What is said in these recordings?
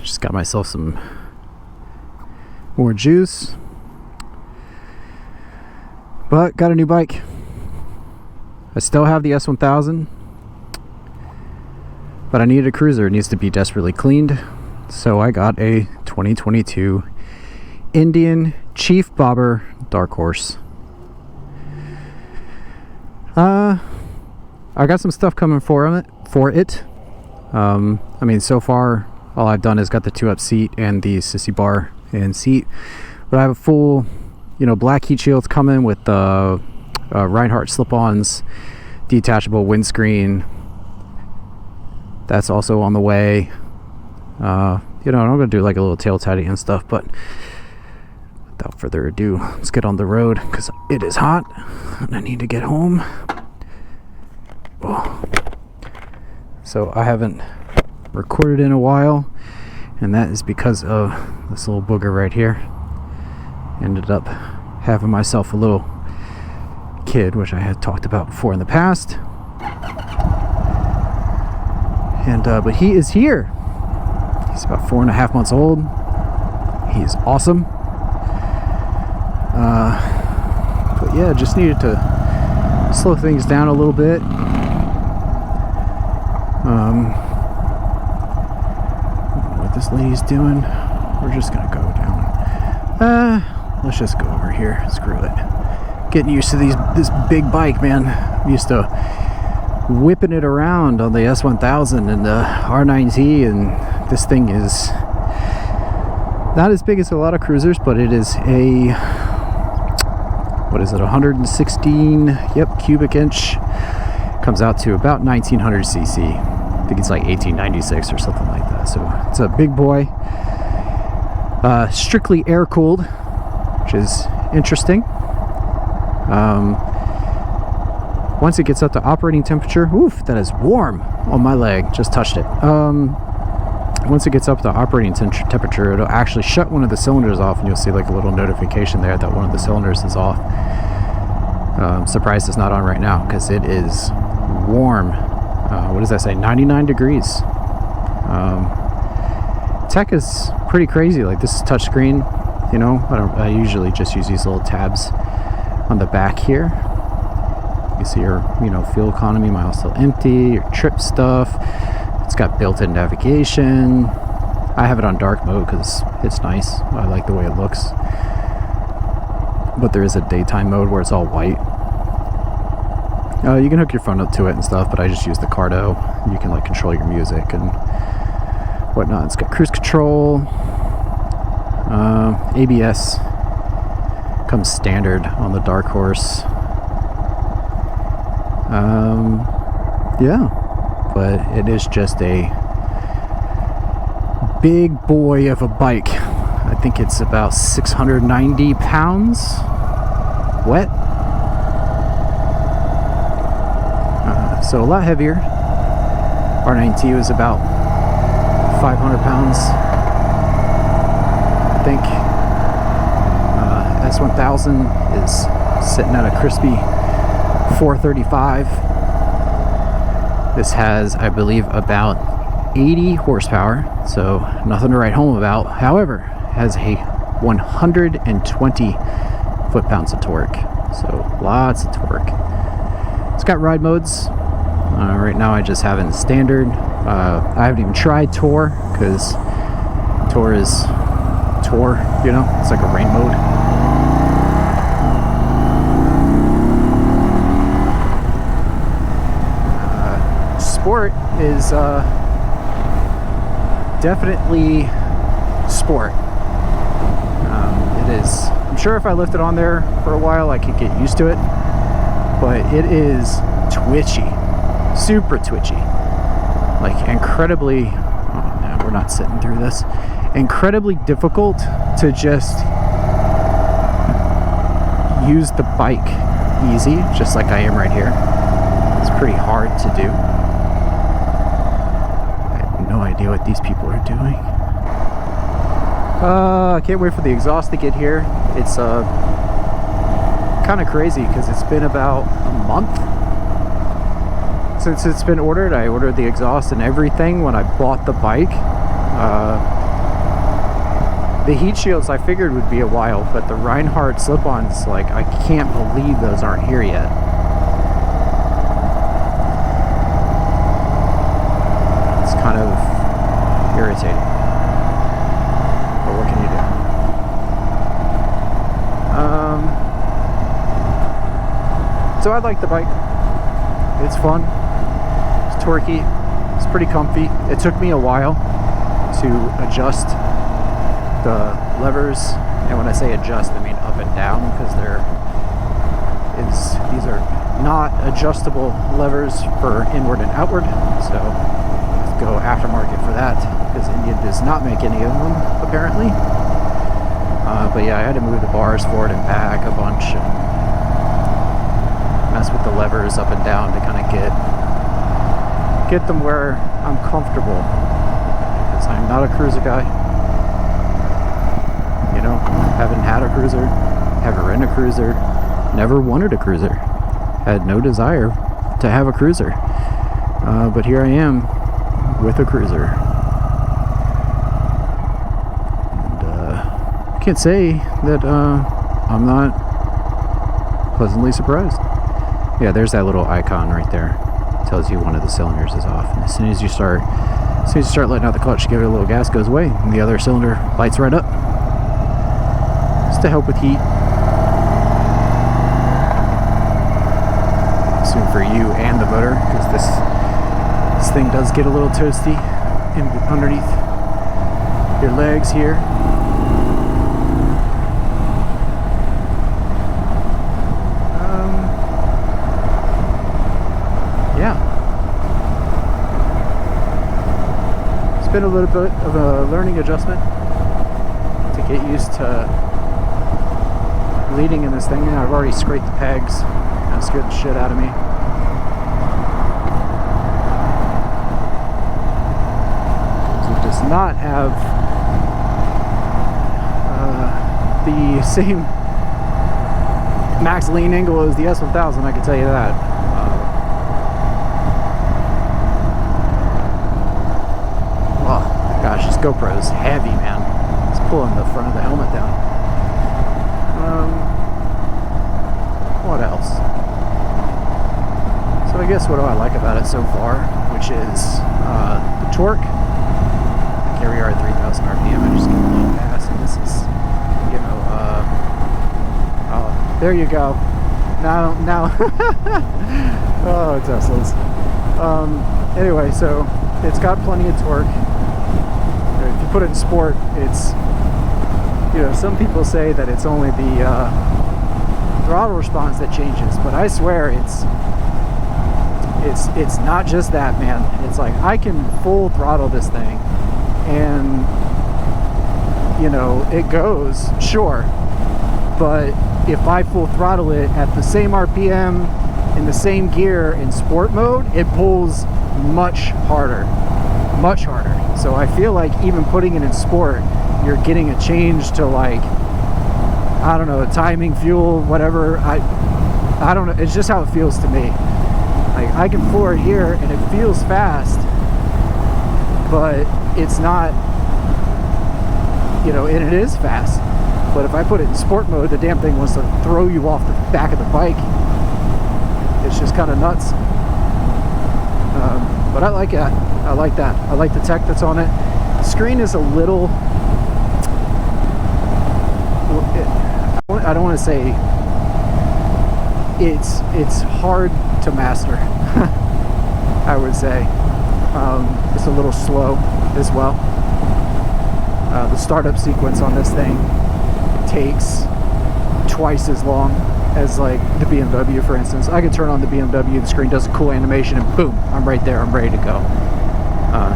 Just got myself some more juice. But got a new bike. I still have the S1000, but I needed a cruiser. It needs to be desperately cleaned. So I got a 2022 Indian Chief Bobber Dark Horse. I got some stuff coming for it. I mean, so far all I've done is got the 2-up seat and the sissy bar and seat, but I have a full, black heat shields coming with the Reinhardt slip-ons, detachable windscreen. That's also on the way. I'm gonna do like a little tail tidy and stuff, but without further ado, let's get on the road because it is hot and I need to get home. Oh. So I haven't recorded in a while, and that is because of this little booger right here. Ended up having myself a little kid, which I had talked about before in the past. And but he is here. He's about 4.5 months old. He is awesome. But yeah, just needed to slow things down a little bit. What this lady's doing, we're just gonna go down. Let's just go over here. Screw it. Getting used to this big bike, man. I'm used to whipping it around on the S1000 and the R9T, and this thing is not as big as a lot of cruisers, but it is a, what is it, 116 cubic inch. Comes out to about 1900 cc. I think it's like 1896 or something like that. So it's a big boy, strictly air cooled, which is interesting. Once it gets up to operating temperature, oof, that is warm on my leg, just touched it. Once it gets up to operating temperature, it'll actually shut one of the cylinders off, and you'll see like a little notification there that one of the cylinders is off. Surprised it's not on right now because it is warm. What does that say? 99 degrees. Tech is pretty crazy. Like, this is touchscreen. I usually just use these little tabs on the back here. You see your fuel economy, miles still empty, your trip stuff. It's got built-in navigation. I have it on dark mode because it's nice. I like the way it looks. But there is a daytime mode where it's all white. You can hook your phone up to it and stuff, but I just use the Cardo. You can like control your music and whatnot. It's got cruise control. ABS comes standard on the Dark Horse. Yeah, but it is just a big boy of a bike. I think it's about 690 pounds wet. So a lot heavier. R9T was about 500 pounds, I think. S1000 is sitting at a crispy 435. This has, I believe, about 80 horsepower, so nothing to write home about. However, has a 120 foot-pounds of torque, so lots of torque. It's got ride modes. Right now I just have it in standard. I haven't even tried Tour, because Tour is Tour, it's like a rain mode. Sport is definitely sport. It is, I'm sure if I left it on there for a while I could get used to it, but it is twitchy, super twitchy, like incredibly, oh no, we're not sitting through this, incredibly difficult to just use the bike easy, just like I am right here. It's pretty hard to do. No idea what these people are doing. I can't wait for the exhaust to get here. It's kind of crazy because it's been about a month since it's been ordered. I ordered the exhaust and everything when I bought the bike. The heat shields I figured would be a while, but the Reinhardt slip-ons, like, I can't believe those aren't here yet. It's kind of irritating. But what can you do? So I like the bike. It's fun. It's torquey. It's pretty comfy. It took me a while to adjust the levers, and when I say adjust, I mean up and down, because these are not adjustable levers for inward and outward, so let's go aftermarket for that, because Indian does not make any of them apparently. But yeah, I had to move the bars forward and back a bunch and mess with the levers up and down to kind of get them where I'm comfortable, because I'm not a cruiser guy. You know, haven't had a cruiser, haven't ridden a cruiser, never wanted a cruiser, had no desire to have a cruiser, but here I am with a cruiser, and I can't say that I'm not pleasantly surprised. Yeah, there's that little icon right there. It tells you one of the cylinders is off, and as soon as you start letting out the clutch, give it a little gas, goes away, and the other cylinder lights right up. To help with heat. Soon for you and the motor, because this thing does get a little toasty underneath your legs here. Yeah. It's been a little bit of a learning adjustment to get used to leading in this thing. I've already scraped the pegs. That scared the shit out of me. It does not have the same max lean angle as the S1000, I can tell you that. Oh gosh, this GoPro's heavy, man. It's pulling the front of the helmet down. What else? So I guess what do I like about it so far, which is the torque. Carrier at 3,000 RPM. I just give a little pass, and this is, you know, oh, there you go. Now, oh, Teslas. Anyway, so it's got plenty of torque. If you put it in sport, it's, you know, some people say that it's only the throttle response that changes, but I swear it's not just that, man. It's like I can full throttle this thing, and you know, it goes, sure, but if I full throttle it at the same RPM in the same gear in sport mode, it pulls much harder. So I feel like even putting it in sport, you're getting a change to, like, I don't know, timing, fuel, whatever. I don't know. It's just how it feels to me. Like, I can floor it here and it feels fast, but it's not, you know, and it is fast. But if I put it in sport mode, the damn thing wants to throw you off the back of the bike. It's just kind of nuts. But I like that. I like that. I like the tech that's on it. The screen is a little, I don't want to say it's hard to master. I would say it's a little slow as well. The startup sequence on this thing takes twice as long as, like, the BMW, for instance. I could turn on the BMW, the screen does a cool animation, and boom, I'm right there, I'm ready to go.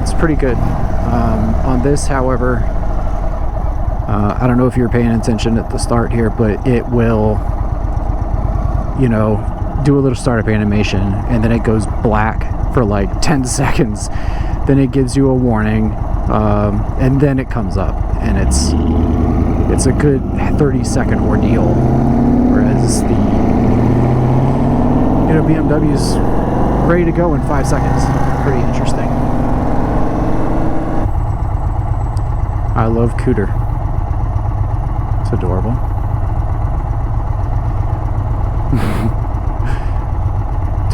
It's pretty good. On this, however, I don't know if you're paying attention at the start here, but it will, you know, do a little startup animation, and then it goes black for like 10 seconds. Then it gives you a warning, and then it comes up, and it's a good 30-second ordeal. Whereas the, you know, BMW's ready to go in 5 seconds. Pretty interesting. I love Cooter. It's adorable.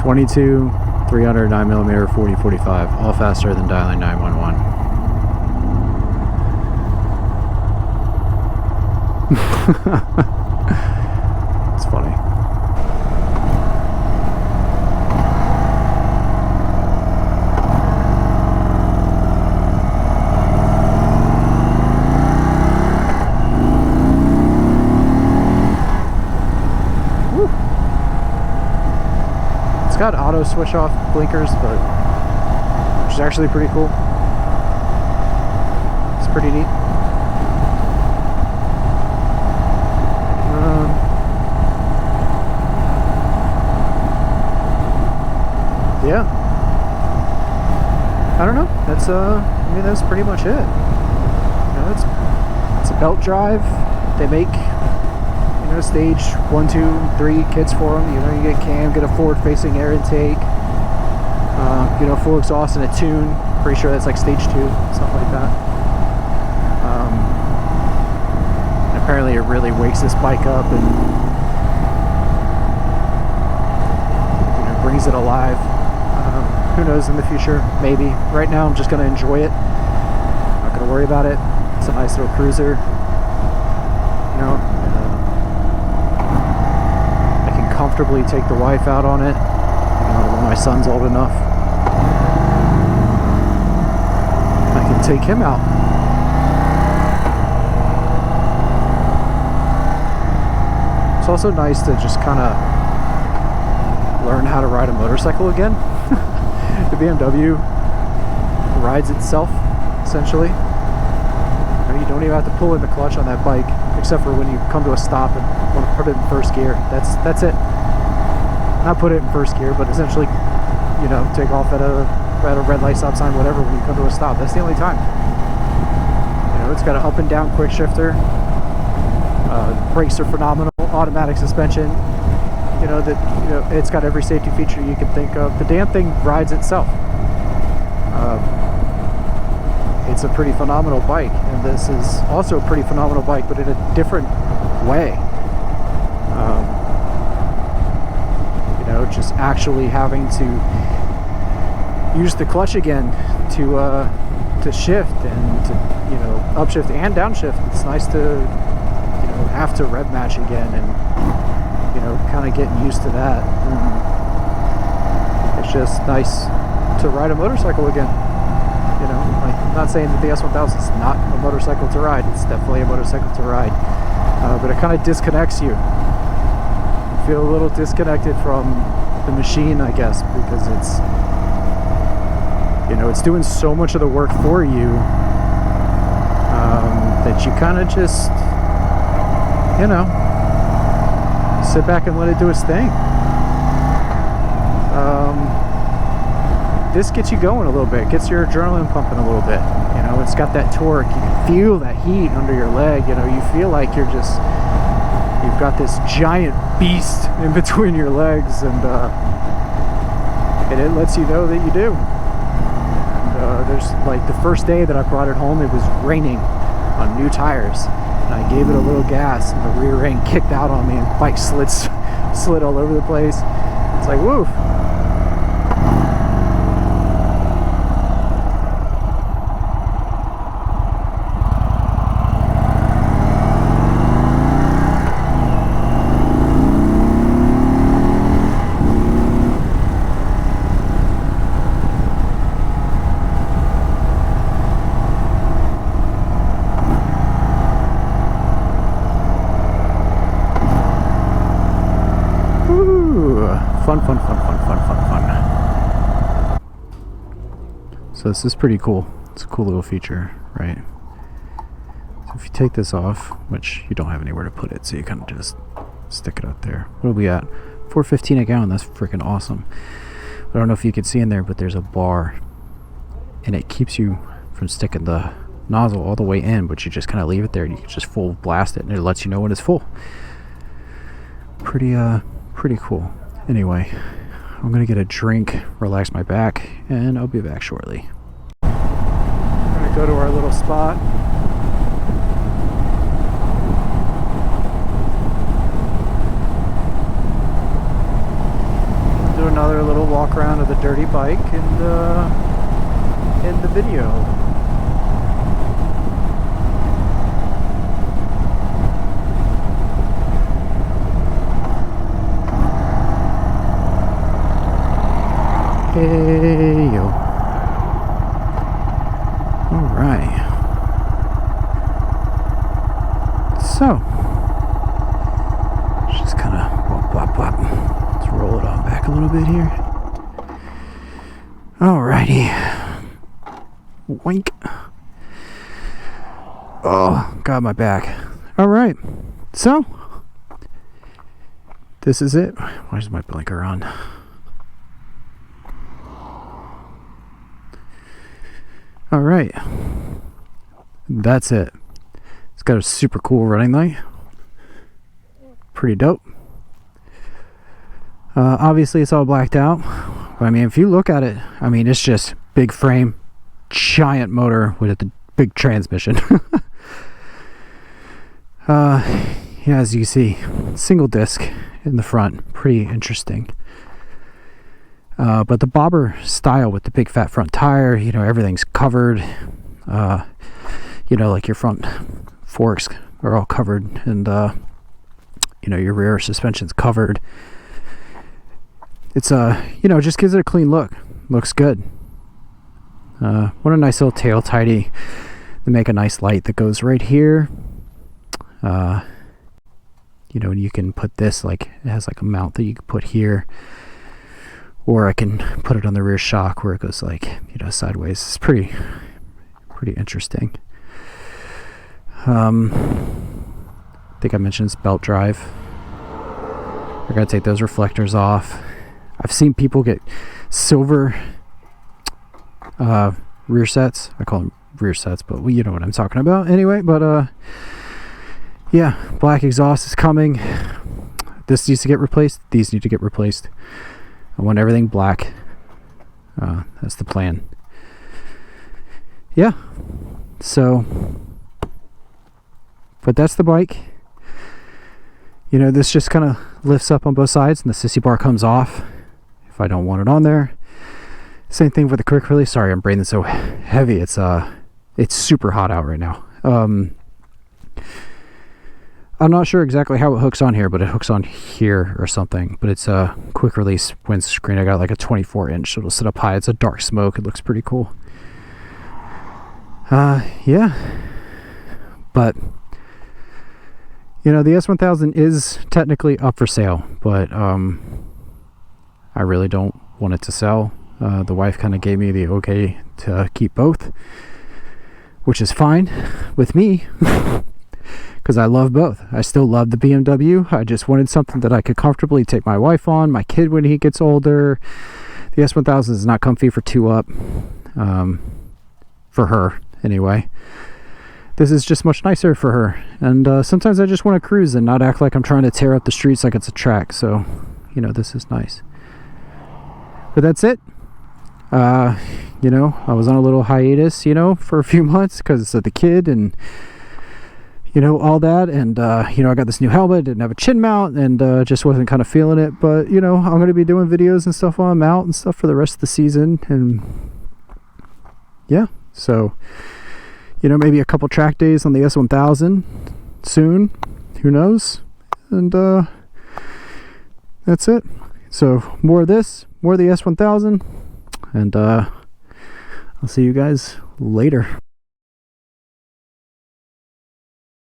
.22, 300, 9mm, 40, 45, all faster than dialing 911. It's funny. It's got auto switch off blinkers, but which is actually pretty cool. It's pretty neat. Yeah. I don't know. That's I mean, that's pretty much it. You know, it's a belt drive. They make, you know, stage 1, 2, 3 kits for them. You know, you get cam, get a forward-facing air intake, you know, full exhaust and a tune. Pretty sure that's like stage 2, something like that. And apparently, it really wakes this bike up and, you know, brings it alive. Who knows in the future? Maybe. Right now, I'm just going to enjoy it. Not going to worry about it. It's a nice little cruiser. You know, I can comfortably take the wife out on it. You know, when my son's old enough, I can take him out. It's also nice to just kind of learn how to ride a motorcycle again. The BMW rides itself, essentially. You know, you don't even have to pull in the clutch on that bike, except for when you come to a stop and want to put it in first gear. That's it. Not put it in first gear, but essentially, you know, take off at a red light, stop sign, whatever, when you come to a stop. That's the only time. You know, it's got an up and down quick shifter. Brakes are phenomenal. Automatic suspension. You know, that, you know, it's got every safety feature you can think of. The damn thing rides itself. It's a pretty phenomenal bike, and this is also a pretty phenomenal bike, but in a different way. You know, just actually having to use the clutch again to shift and to, you know, upshift and downshift. It's nice to, you know, have to rev match again and, you know, kind of getting used to that. And it's just nice to ride a motorcycle again. You know, like, I'm not saying that the S1000 is not a motorcycle to ride. It's definitely a motorcycle to ride. But it kind of disconnects you. You feel a little disconnected from the machine, I guess, because it's, you know, it's doing so much of the work for you that you kind of just, you know, sit back and let it do its thing. This gets you going a little bit, gets your adrenaline pumping a little bit. You know, it's got that torque. You can feel that heat under your leg. You know, you feel like you've got this giant beast in between your legs, and it lets you know that you do. And there's, like, the first day that I brought it home, it was raining on new tires. And I gave it a little gas, and the rear end kicked out on me, and the bike slid all over the place. It's like, woof. Fun. So this is pretty cool. It's a cool little feature, right? So if you take this off, which you don't have anywhere to put it, so you kind of just stick it up there. What are we at? $4.15 a gallon. That's freaking awesome. I don't know if you can see in there, but there's a bar, and it keeps you from sticking the nozzle all the way in, but you just kind of leave it there, and you can just full blast it, and it lets you know when it's full. Pretty cool. Anyway, I'm gonna get a drink, relax my back, and I'll be back shortly. We're gonna go to our little spot. another little walk around of the dirty bike and end the video. Hey yo. Alright. So, just kind of wop wop wop. Let's roll it on back a little bit here. Alrighty. Wink. Oh, got my back. Alright. So, this is it. Why is my blinker on? Alright. That's it. It's got a super cool running light. Pretty dope. Obviously it's all blacked out. But I mean, if you look at it, I mean, it's just big frame, giant motor with a big transmission. Yeah, as you see, single disc in the front. Pretty interesting. But the bobber style with the big fat front tire, you know, everything's covered. You know, like your front forks are all covered, and you know, your rear suspension's covered. It's you know, just gives it a clean look. Looks good. What a nice little tail tidy. They make a nice light that goes right here. You know, you can put this, like, it has like a mount that you can put here, or I can put it on the rear shock where it goes, like, you know, sideways. It's pretty interesting. I think I mentioned it's belt drive. We're gonna take those reflectors off. I've seen people get silver rear sets. I call them rear sets, but you know what I'm talking about anyway. But yeah, black exhaust is coming. This needs to get replaced. These need to get replaced. I want everything black. That's the plan. Yeah. So, but that's the bike. You know, this just kind of lifts up on both sides and the sissy bar comes off if I don't want it on there. Same thing with the quick release. Sorry, I'm breathing so heavy. It's super hot out right now. I'm not sure exactly how it hooks on here, but it hooks on here or something. But it's a quick release windscreen. I got like a 24-inch, so it'll sit up high. It's a dark smoke. It looks pretty cool. Yeah. But, you know, the S1000 is technically up for sale, but I really don't want it to sell. The wife kind of gave me the okay to keep both, which is fine with me. Because I love both. I still love the BMW. I just wanted something that I could comfortably take my wife on, my kid when he gets older. The S1000 is not comfy for 2-up. For her, anyway. This is just much nicer for her. And sometimes I just want to cruise and not act like I'm trying to tear up the streets like it's a track. So, you know, this is nice. But that's it. You know, I was on a little hiatus, you know, for a few months because of the kid and, you know, all that. And, you know, I got this new helmet, didn't have a chin mount, and just wasn't kind of feeling it. But, you know, I'm going to be doing videos and stuff while I'm out and stuff for the rest of the season. And, yeah, so, you know, maybe a couple track days on the S1000 soon. Who knows? And, that's it. So, more of this, more of the S1000. And, I'll see you guys later.